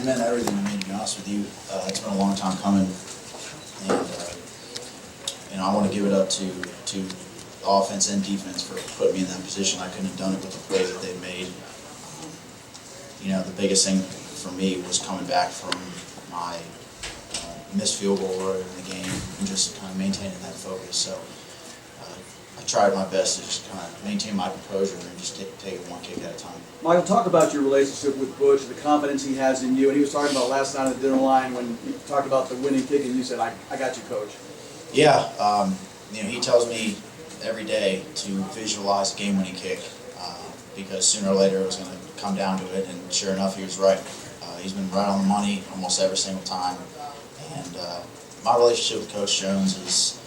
meant everything to me, to be honest with you. It's been a long time coming, and I want to give it up to offense and defense for putting me in that position. I couldn't have done it with the plays that they made. The biggest thing for me was coming back from my missed field goal earlier in the game and just kind of maintaining that focus. So I tried my best to just kind of maintain my composure and just take it one kick at a time. Michael, talk about your relationship with Butch, the confidence he has in you. And he was talking about last night at the dinner line when you talked about the winning kick, and you said, I got you, Coach. Yeah, he tells me every day to visualize a game-winning kick because sooner or later it was going to come down to it, and sure enough, he was right. He's been right on the money almost every single time. And my relationship with Coach Jones is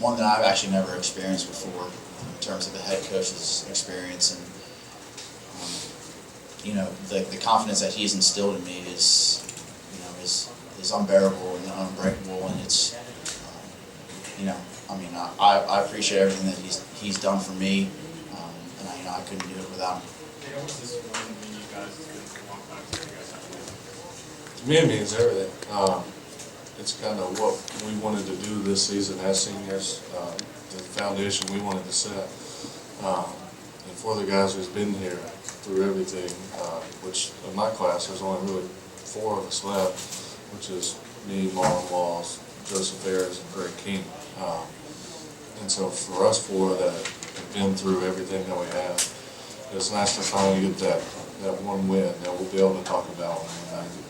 one that I've actually never experienced before in terms of the head coach's experience. And the confidence that he's instilled in me is unbearable and unbreakable. And it's I appreciate everything that he's done for me, and I couldn't do it without him. What's this one mean you guys? It's been a long time since you guys have played. To me, it means everything. It's kind of what we wanted to do this season as seniors, the foundation we wanted to set. And for the guys who's been here through everything, which in my class there's only really 4 of us left, which is me, Marlon Walls, Joseph Ayers, and Greg King. And so for us 4 that have been through everything that we have, it's nice to finally get that one win that we'll be able to talk about on Monday.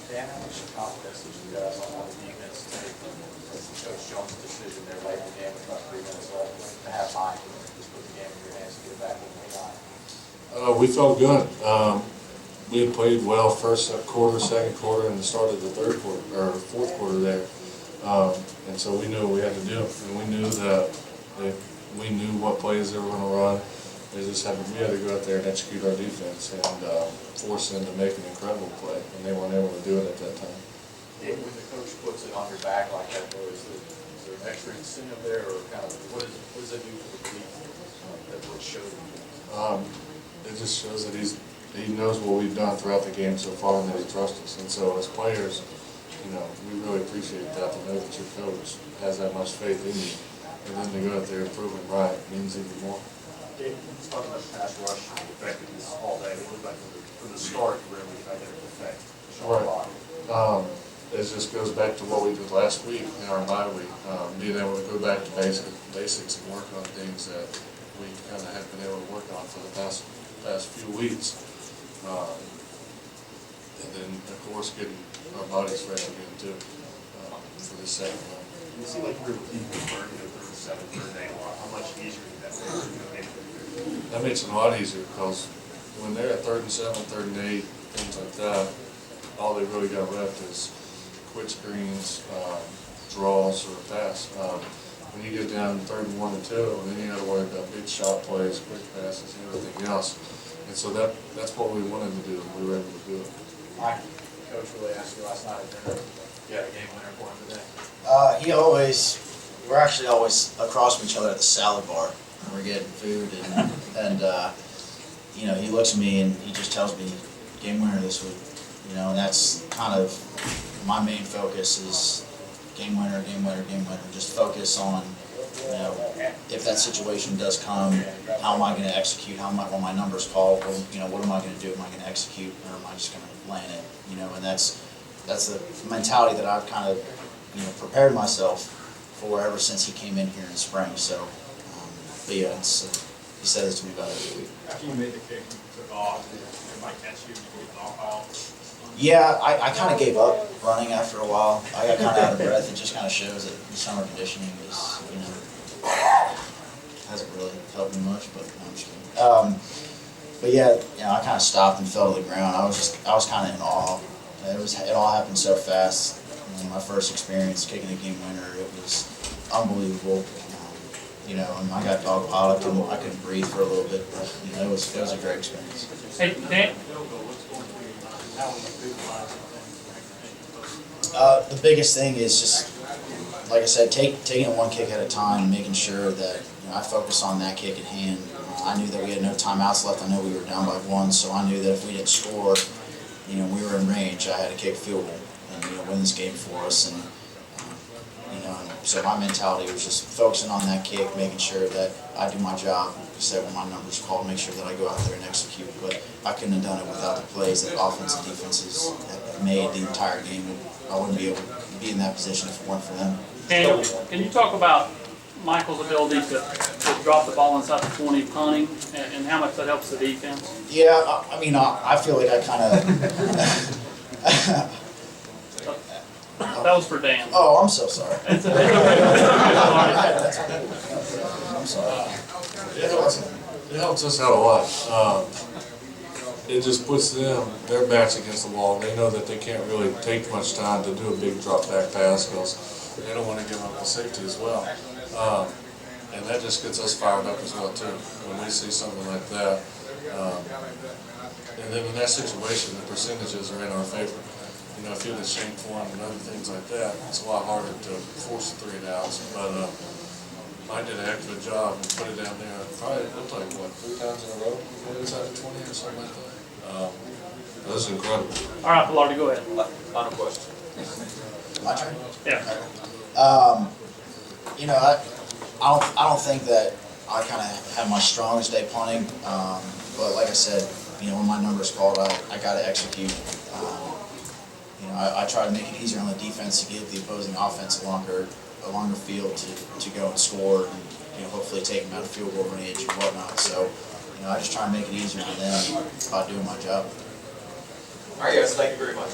Dan, how much confidence did you guys on the defense take from Coach Jones' decision there late in the game with about 3 minutes left to have Mike and just put the game in your hands to get it back in the line? We felt good. We had played well first quarter, second quarter, and the start of the third quarter or fourth quarter there. And so we knew what we had to do, and we knew that we knew what plays they were going to run. We had to go out there and execute our defense and force them to make an incredible play, and they weren't able to do it at that time. When the coach puts it on your back like that, though, is there an extra incentive there, or kind of what does it do for the belief that what showed you? It just shows that he knows what we've done throughout the game so far, and that he trusts us. And so as players, we really appreciate that, to know that your coach has that much faith in you, and then to go out there and prove him right means even more. Dave, let's talk about the pass rush and the effectiveness all day. It looked like from the start, you really had that effect. Right. It just goes back to what we did last week in our bye week, being able to go back to basics and work on things that we kind of have been able to work on for the past few weeks. And then, of course, getting our bodies fresh again, too, for this second one. It seemed like you were keeping converting the 37, 38 a lot. How much easier did that make it? That makes it a lot easier because when they're at 3rd and 7, 3rd and 8, things like that, all they really got left is quick screens, draws, or a pass. When you get down 3rd and 1 and 2, then you got to worry about big shot plays, quick passes, and everything else. And so that's what we wanted to do, and we were able to do it. Mike, Coach really asked you last night at dinner, you had a game winner for him today. We're actually always across from each other at the salad bar when we're getting food, and he looks at me and he just tells me game winner this week, and that's kind of my main focus is game winner, game winner, game winner. Just focus on, if that situation does come, how am I going to execute? When my number's called, what am I going to do? Am I going to execute, or am I just going to land it? And that's the mentality that I've kind of prepared myself for ever since he came in here in the spring. So, but yeah, he says it to me about every week. After you made the kick, you took off, it might catch you, you get off out. Yeah, I kind of gave up running after a while. I got kind of out of breath. It just kind of shows that the summer conditioning is, hasn't really helped me much, but no, I'm just kidding. But yeah, I kind of stopped and fell to the ground. I was kind of in awe. It all happened so fast. My first experience kicking a game winner, it was unbelievable. And I got dogpiled. I couldn't breathe for a little bit, but it was a great experience. Hey, Dan. The biggest thing is just, like I said, taking it one kick at a time, making sure that I focused on that kick at hand. I knew that we had no timeouts left. I knew we were down by 1, so I knew that if we didn't score, you know, we were in range, I had to kick a field goal and, you know, win this game for us. And you know, and so my mentality was just focusing on that kick, making sure that I do my job. Like I said, when my number's called, make sure that I go out there and execute. But I couldn't have done it without the plays that offense and defenses have made the entire game. I wouldn't be able to be in that position if it weren't for them. Daniel, can you talk about Michael's ability to drop the ball inside the 20 punting and how much that helps the defense? Yeah, I mean, I feel like I kind of. That was for Dan. Oh, I'm so sorry. It's a- I'm sorry. It helps us out a lot. It just puts their backs against the wall. They know that they can't really take much time to do a big drop back pass because they don't want to give up the safety as well. And that just gets us fired up as well too when we see something like that. And then in that situation, the percentages are in our favor. You know, if you had a shank form and other things like that, it's a lot harder to force the 3 downs. But I did a heck of a job and put it down there. Probably looked like, what, 3 times in a row? Inside the 20 or something like that. That was incredible. All right, Palardy, go ahead. Final question. My turn? Yeah. You know, I don't think that I kind of have my strongest day punting, but like I said, you know, when my number's called, I got to execute. You know, I try to make it easier on the defense to give the opposing offense a longer field to go and score, and you know, hopefully take them out of field goal range and whatnot. So, you know, I just try and make it easier on them by doing my job. All right, guys, thank you very much.